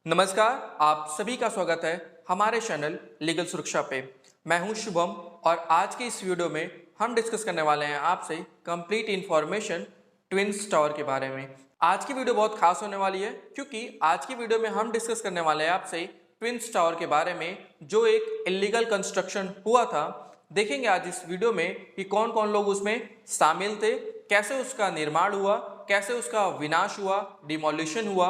नमस्कार, आप सभी का स्वागत है हमारे चैनल लीगल सुरक्षा पे। मैं हूं शुभम और आज की इस वीडियो में हम डिस्कस करने वाले हैं आपसे कंप्लीट इंफॉर्मेशन ट्विन्स टावर के बारे में। आज की वीडियो बहुत खास होने वाली है क्योंकि आज की वीडियो में हम डिस्कस करने वाले हैं आपसे ट्विन्स टावर के बारे में, जो एक इलीगल कंस्ट्रक्शन हुआ था। देखेंगे आज इस वीडियो में कि कौन कौन लोग उसमें शामिल थे, कैसे उसका निर्माण हुआ, कैसे उसका विनाश हुआ, डिमोलिशन हुआ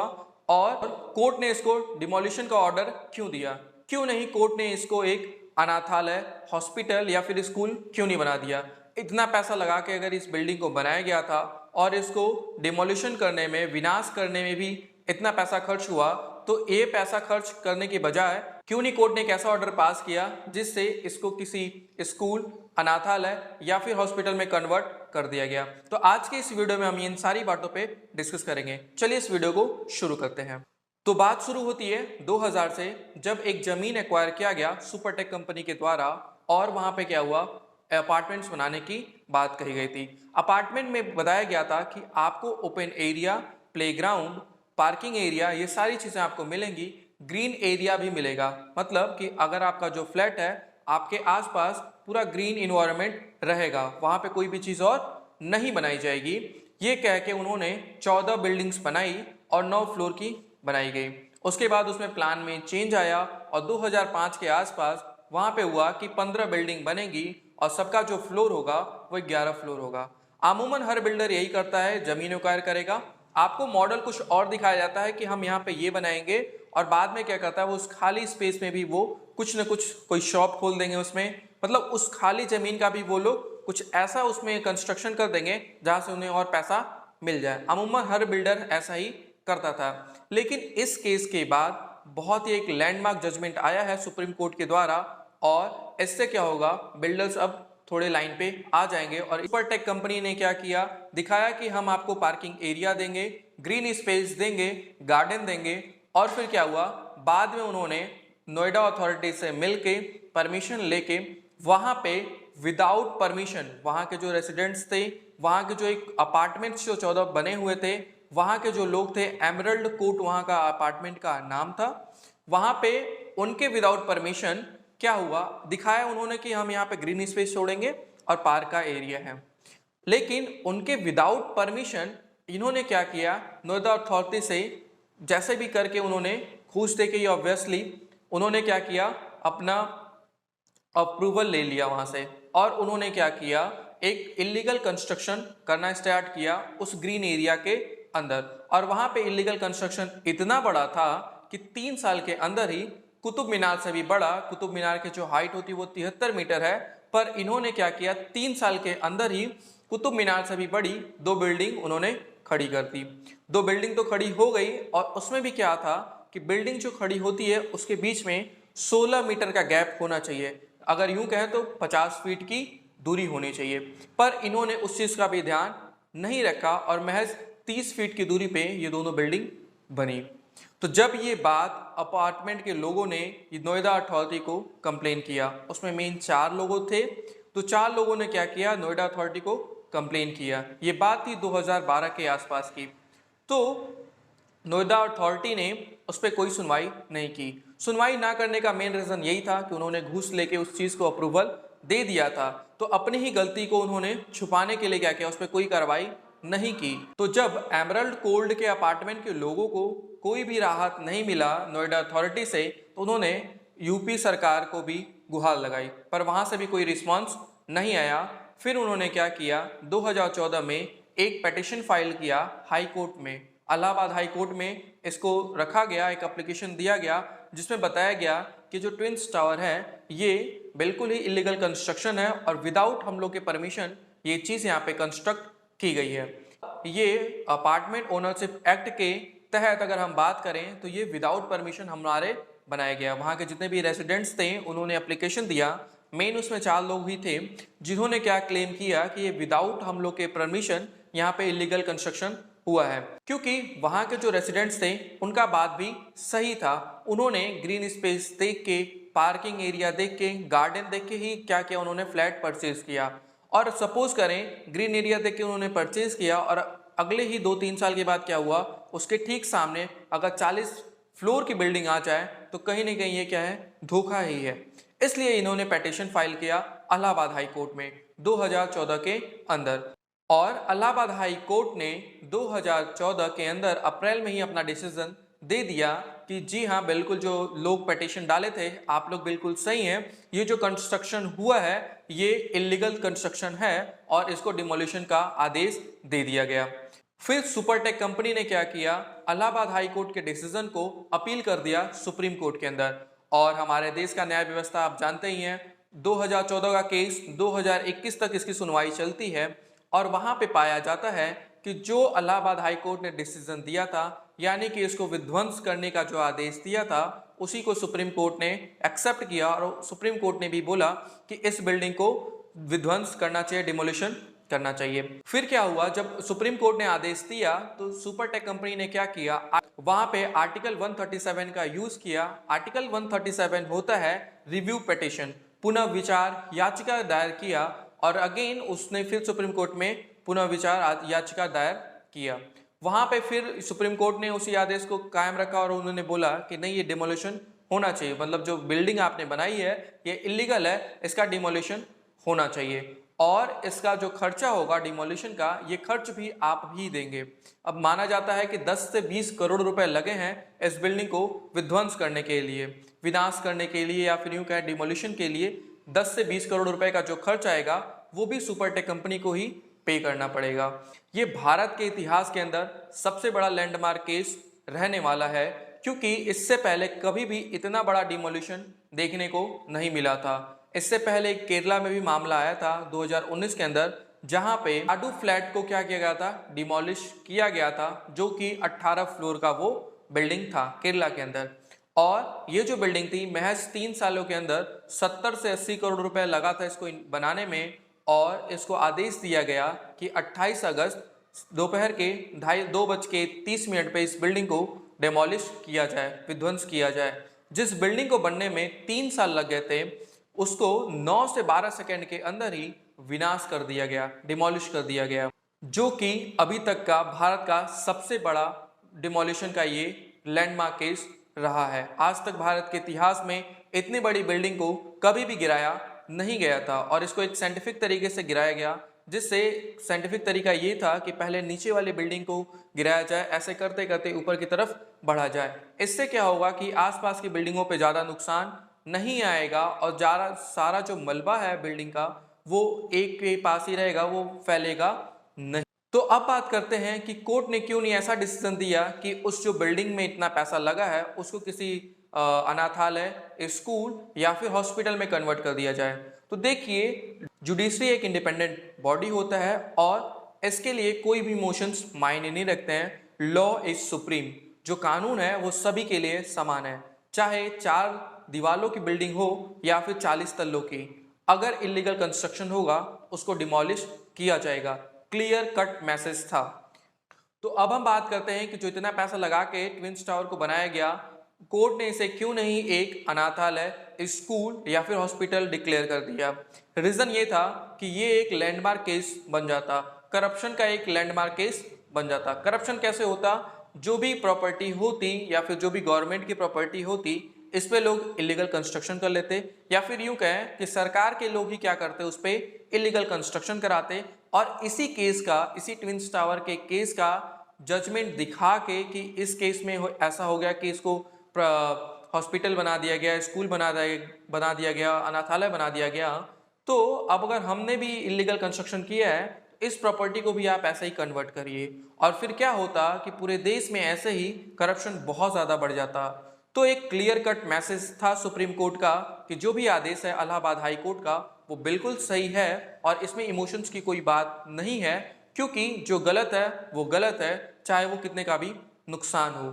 और कोर्ट ने इसको डिमोलिशन का ऑर्डर क्यों दिया, क्यों नहीं कोर्ट ने इसको एक अनाथालय, हॉस्पिटल या फिर स्कूल क्यों नहीं बना दिया। इतना पैसा लगा के अगर इस बिल्डिंग को बनाया गया था और इसको डिमोलिशन करने में, विनाश करने में भी इतना पैसा खर्च हुआ, तो ये पैसा खर्च करने की बजाय क्यों नहीं कोर्ट ने एक ऐसा ऑर्डर पास किया जिससे इसको किसी स्कूल, अनाथालय या फिर हॉस्पिटल में कन्वर्ट कर दिया गया। तो आज के इस वीडियो में हम इन सारी बातों पे डिस्कस करेंगे। चलिए इस वीडियो को शुरू करते हैं। तो बात शुरू होती है 2000 से, जब एक जमीन एक्वायर किया गया सुपरटेक कंपनी के द्वारा और वहां पे क्या हुआ, अपार्टमेंट्स बनाने की बात कही गई थी। अपार्टमेंट में बताया गया था कि आपको open area, playground, parking area, ये सारी चीजें आपको मिलेंगी। ग्रीन एरिया भी मिलेगा, मतलब कि अगर आपका जो फ्लैट है आपके आसपास पूरा ग्रीन इन्वायरमेंट रहेगा, वहां पे कोई भी चीज और नहीं बनाई जाएगी। ये कह के उन्होंने 14 बिल्डिंग्स बनाई और 9 फ्लोर की बनाई गई। उसके बाद उसमें प्लान में चेंज आया और 2005 के आसपास वहां पे हुआ कि 15 बिल्डिंग बनेगी और सबका जो फ्लोर होगा वो 11 फ्लोर होगा। अमूमन हर बिल्डर यही करता है, जमीन एक्वायर करेगा, आपको मॉडल कुछ और दिखाया जाता है कि हम यहाँ पे ये बनाएंगे, और बाद में क्या करता है वो उस खाली स्पेस में भी वो कुछ न कुछ कोई शॉप खोल देंगे उसमें, मतलब उस खाली जमीन का भी वो लोग कुछ ऐसा उसमें कंस्ट्रक्शन कर देंगे जहां से उन्हें और पैसा मिल जाए। अमूमन हर बिल्डर ऐसा ही करता था। लेकिन इस केस के बाद बहुत ही एक लैंडमार्क जजमेंट आया है सुप्रीम कोर्ट के द्वारा, और इससे क्या होगा, बिल्डर्स अब थोड़े लाइन पे आ जाएंगे। और सुपरटेक कंपनी ने क्या किया, दिखाया कि हम आपको पार्किंग एरिया देंगे, ग्रीन स्पेस देंगे, गार्डन देंगे। और फिर क्या हुआ, बाद में उन्होंने नोएडा अथॉरिटी से मिलके परमिशन लेके वहां पे विदाउट परमिशन, वहां के जो रेसिडेंट्स थे, वहां के जो एक अपार्टमेंट्स जो 14 बने हुए थे, वहां के जो लोग थे, एमरल्ड कोर्ट वहां का अपार्टमेंट का नाम था, वहां पे उनके विदाउट परमिशन क्या हुआ, दिखाया उन्होंने कि हम यहाँ पे ग्रीन स्पेस छोड़ेंगे और पार्क का एरिया है। लेकिन उनके विदाउट परमिशन इन्होंने क्या किया, नोएडा अथॉरिटी से जैसे भी करके उन्होंने घूस दे के, ऑब्वियसली उन्होंने क्या किया, अपना अप्रूवल ले लिया वहां से, और उन्होंने क्या किया, एक इलीगल कंस्ट्रक्शन करना स्टार्ट किया उस ग्रीन एरिया के अंदर। और वहां पे इलीगल कंस्ट्रक्शन इतना बड़ा था कि 3 साल के अंदर ही कुतुब मीनार से भी बड़ा, कुतुब मीनार की जो हाइट होती है वो 73 मीटर है, पर इन्होंने क्या किया, 3 साल के अंदर ही कुतुब मीनार से भी बड़ी 2 बिल्डिंग उन्होंने खड़ी कर दी। 2 बिल्डिंग तो खड़ी हो गई, और उसमें भी क्या था कि बिल्डिंग जो खड़ी होती है उसके बीच में 16 मीटर का गैप होना चाहिए, अगर यूं कहें तो 50 फीट की दूरी होनी चाहिए। पर इन्होंने उस चीज का भी ध्यान नहीं रखा और महज 30 फीट की दूरी पे ये दोनों बिल्डिंग बनी। तो जब ये बात अपार्टमेंट के लोगों ने नोएडा अथॉरिटी को कंप्लेन किया, उसमें मेन 4 लोग थे, तो 4 लोगों ने क्या किया, नोएडा अथॉरिटी को कंप्लेन किया। ये बात थी 2012 के आसपास की। तो नोएडा अथॉरिटी ने उस पर कोई सुनवाई नहीं की। सुनवाई ना करने का मेन रीजन यही था कि उन्होंने घूस लेके उस चीज को अप्रूवल दे दिया था, तो अपनी ही गलती को उन्होंने छुपाने के लिए क्या किया, उस पर कोई कार्रवाई नहीं की। तो जब एमरल्ड कोल्ड के अपार्टमेंट के लोगों को कोई भी राहत नहीं मिला नोएडा अथॉरिटी से, तो उन्होंने यूपी सरकार को भी गुहार लगाई, पर वहां से भी कोई रिस्पॉन्स नहीं आया। फिर उन्होंने क्या किया, 2014 में एक पिटीशन फाइल किया हाई कोर्ट में, इलाहाबाद हाई कोर्ट में इसको रखा गया, एक एप्लीकेशन दिया गया जिसमें बताया गया कि जो ट्विन्स टावर है ये बिल्कुल ही इलीगल कंस्ट्रक्शन है और विदाउट हम लोग के परमिशन ये चीज़ यहाँ पे कंस्ट्रक्ट की गई है। ये अपार्टमेंट ओनरशिप एक्ट के तहत अगर हम बात करें तो ये विदाउट परमिशन हमारे बनाया गया। वहाँ के जितने भी रेसिडेंट्स थे उन्होंने एप्लीकेशन दिया, मेन उसमें 4 लोग ही थे जिन्होंने क्या क्लेम किया कि ये विदाउट हम लोग के परमिशन यहाँ पे इलीगल कंस्ट्रक्शन हुआ है, क्योंकि वहां के जो रेसिडेंट्स थे उनका बात भी सही था। उन्होंने ग्रीन स्पेस देख के, पार्किंग एरिया देख के, गार्डन देख के ही क्या किया, उन्होंने फ्लैट परचेज किया। और सपोज करें ग्रीन एरिया देख के उन्होंने परचेज किया और अगले ही 2-3 साल के बाद क्या हुआ, उसके ठीक सामने अगर 40 फ्लोर की बिल्डिंग आ जाए तो कहीं ना कहीं ये क्या है, धोखा ही है। इसलिए इन्होंने पिटीशन फाइल किया इलाहाबाद हाई कोर्ट में 2014 के अंदर, और इलाहाबाद हाई कोर्ट ने 2014 के अंदर अप्रैल में ही अपना डिसीजन दे दिया कि जी हाँ, बिल्कुल जो लोग पिटीशन डाले थे आप लोग बिल्कुल सही हैं, ये जो कंस्ट्रक्शन हुआ है ये इलीगल कंस्ट्रक्शन है और इसको डिमोलिशन का आदेश दे दिया गया। फिर सुपरटेक कंपनी ने क्या किया, इलाहाबाद हाई कोर्ट के डिसीजन को अपील कर दिया सुप्रीम कोर्ट के अंदर। और हमारे देश का न्याय व्यवस्था आप जानते ही हैं, 2014 का केस 2021 तक इसकी सुनवाई चलती है और वहां पे पाया जाता है कि जो इलाहाबाद हाई कोर्ट ने डिसीजन दिया था, यानी कि इसको विध्वंस करने का जो आदेश दिया था, उसी को सुप्रीम कोर्ट ने एक्सेप्ट किया और सुप्रीम कोर्ट ने भी बोला कि इस बिल्डिंग को विध्वंस करना चाहिए, डिमोलिशन करना चाहिए। फिर क्या हुआ, जब सुप्रीम कोर्ट ने आदेश दिया तो सुपरटेक कंपनी ने क्या किया, वहां पे आर्टिकल 137 का यूज किया। आर्टिकल 137 होता है रिव्यू पिटीशन, पुनः विचार याचिका दायर किया, और अगेन उसने फिर सुप्रीम कोर्ट में पुनः विचार याचिका दायर किया। वहां पे फिर सुप्रीम कोर्ट ने उसी आदेश को कायम रखा और उन्होंने बोला कि नहीं, ये डिमोलिशन होना चाहिए, मतलब जो बिल्डिंग आपने बनाई है ये इलीगल है, इसका डिमोलिशन होना चाहिए और इसका जो खर्चा होगा डिमोलिशन का, ये खर्च भी आप ही देंगे। अब माना जाता है कि 10 से 20 करोड़ रुपए लगे हैं इस बिल्डिंग को विध्वंस करने के लिए, विनाश करने के लिए, या फिर यूं कहें डिमोलिशन के लिए 10 से 20 करोड़ रुपए का जो खर्च आएगा वो भी सुपरटेक कंपनी को ही पे करना पड़ेगा। ये भारत के इतिहास के अंदर सबसे बड़ा लैंडमार्क केस रहने वाला है, क्योंकि इससे पहले कभी भी इतना बड़ा डिमोलिशन देखने को नहीं मिला था। इससे पहले केरला में भी मामला आया था 2019 के अंदर, जहां पे आडू फ्लैट को क्या किया गया था, डिमोलिश किया गया था, जो कि 18 फ्लोर का वो बिल्डिंग था केरला के अंदर। और ये जो बिल्डिंग थी महज 3 सालों के अंदर 70 से 80 करोड़ रुपए लगा था इसको बनाने में, और इसको आदेश दिया गया कि 28 अगस्त दोपहर के 2:30 पे इस बिल्डिंग को डेमोलिश किया जाए, विध्वंस किया जाए। जिस बिल्डिंग को बनने में 3 साल लग गए थे, उसको 9 से 12 सेकेंड के अंदर ही विनाश कर दिया गया, डिमोलिश कर दिया गया, जो कि अभी तक का भारत का सबसे बड़ा डिमोलिशन का ये लैंडमार्क केस रहा है। आज तक भारत के इतिहास में इतनी बड़ी बिल्डिंग को कभी भी गिराया नहीं गया था, और इसको एक साइंटिफिक तरीके से गिराया गया, जिससे साइंटिफिक तरीका ये था कि पहले नीचे वाली बिल्डिंग को गिराया जाए, ऐसे करते करते ऊपर की तरफ बढ़ा जाए। इससे क्या होगा कि आसपास की बिल्डिंगों पे ज़्यादा नुकसान नहीं आएगा और सारा जो मलबा है बिल्डिंग का वो एक के पास ही रहेगा, वो फैलेगा नहीं। तो अब बात करते हैं कि कोर्ट ने क्यों नहीं ऐसा डिसीजन दिया कि उस जो बिल्डिंग में इतना पैसा लगा है उसको किसी अनाथालय, स्कूल या फिर हॉस्पिटल में कन्वर्ट कर दिया जाए। तो देखिए, जुडिशरी एक इंडिपेंडेंट बॉडी होता है और इसके लिए कोई भी इमोशंस मायने नहीं रखते हैं। लॉ इज सुप्रीम, जो कानून है वो सभी के लिए समान है, चाहे 4 दीवालों की बिल्डिंग हो या फिर 40 तल्लों की। अगर इलीगल कंस्ट्रक्शन होगा उसको डिमोलिश किया जाएगा। क्लियर कट मैसेज था। तो अब हम बात करते हैं कि जो इतना पैसा लगा के ट्विंस टावर को बनाया गया, कोर्ट ने इसे क्यों नहीं एक अनाथालय, स्कूल या फिर हॉस्पिटल डिक्लेयर कर दिया। रीजन ये था कि ये एक लैंडमार्क केस बन जाता, करप्शन का एक लैंडमार्क केस बन जाता। करप्शन कैसे होता, जो भी प्रॉपर्टी होती या फिर जो भी गवर्नमेंट की प्रॉपर्टी होती, इस पे लोग इलीगल कंस्ट्रक्शन कर लेते, या फिर यूं कहें कि सरकार के लोग ही क्या करते, उस पे इलीगल कंस्ट्रक्शन कराते। और इसी केस का, इसी ट्विंस टावर के केस का जजमेंट दिखा के कि इस केस में ऐसा हो गया कि इसको हॉस्पिटल बना दिया गया, स्कूल बना दिया गया, अनाथालय बना दिया गया, तो अब अगर हमने भी इलीगल कंस्ट्रक्शन किया है, इस प्रॉपर्टी को भी आप ऐसे ही कन्वर्ट करिए। और फिर क्या होता कि पूरे देश में ऐसे ही करप्शन बहुत ज़्यादा बढ़ जाता। तो एक क्लियर कट मैसेज था सुप्रीम कोर्ट का कि जो भी आदेश है इलाहाबाद हाई कोर्ट का वो बिल्कुल सही है और इसमें इमोशंस की कोई बात नहीं है, क्योंकि जो गलत है वो गलत है, चाहे वो कितने का भी नुकसान हो।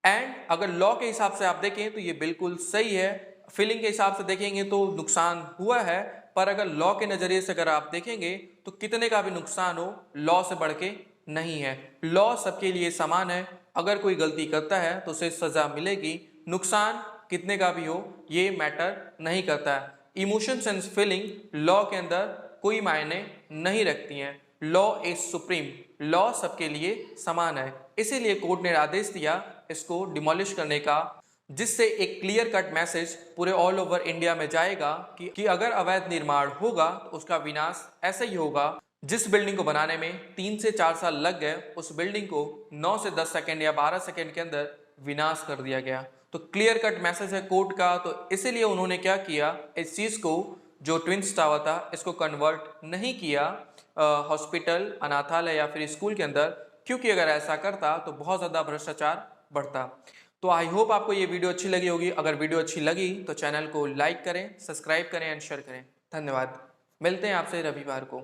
एंड अगर लॉ के हिसाब से आप देखें तो ये बिल्कुल सही है, फीलिंग के हिसाब से देखेंगे तो नुकसान हुआ है, पर अगर लॉ के नज़रिए से अगर आप देखेंगे तो कितने का भी नुकसान हो, लॉ से बढ़ के नहीं है। लॉ सबके लिए समान है, अगर कोई गलती करता है तो उसे सजा मिलेगी, नुकसान कितने का भी हो ये मैटर नहीं करता है। इमोशंस एंड फीलिंग लॉ के अंदर कोई मायने नहीं रखती हैं। लॉ इज सुप्रीम, लॉ सबके लिए समान है। इसीलिए कोर्ट ने आदेश दिया इसको डिमोलिश करने का, जिससे एक क्लियर कट मैसेज पूरे ऑल ओवर इंडिया में जाएगा कि अगर अवैध निर्माण होगा तो उसका विनाश ऐसे ही होगा। जिस बिल्डिंग को बनाने में 3 से 4 साल लग गए, उस बिल्डिंग को 9 से 10 सेकंड या 12 सेकंड के अंदर विनाश कर दिया गया। तो क्लियर कट मैसेज है कोर्ट का। तो इसीलिए उन्होंने क्या किया, इस चीज को जो ट्विंस टावर था इसको कन्वर्ट नहीं किया हॉस्पिटल, अनाथालय या फिर स्कूल के अंदर, क्योंकि अगर ऐसा करता तो बहुत ज्यादा भ्रष्टाचार बढ़ता। तो आई होप आपको ये वीडियो अच्छी लगी होगी। अगर वीडियो अच्छी लगी तो चैनल को लाइक करें, सब्सक्राइब करें एंड शेयर करें। धन्यवाद। मिलते हैं आपसे रविवार को।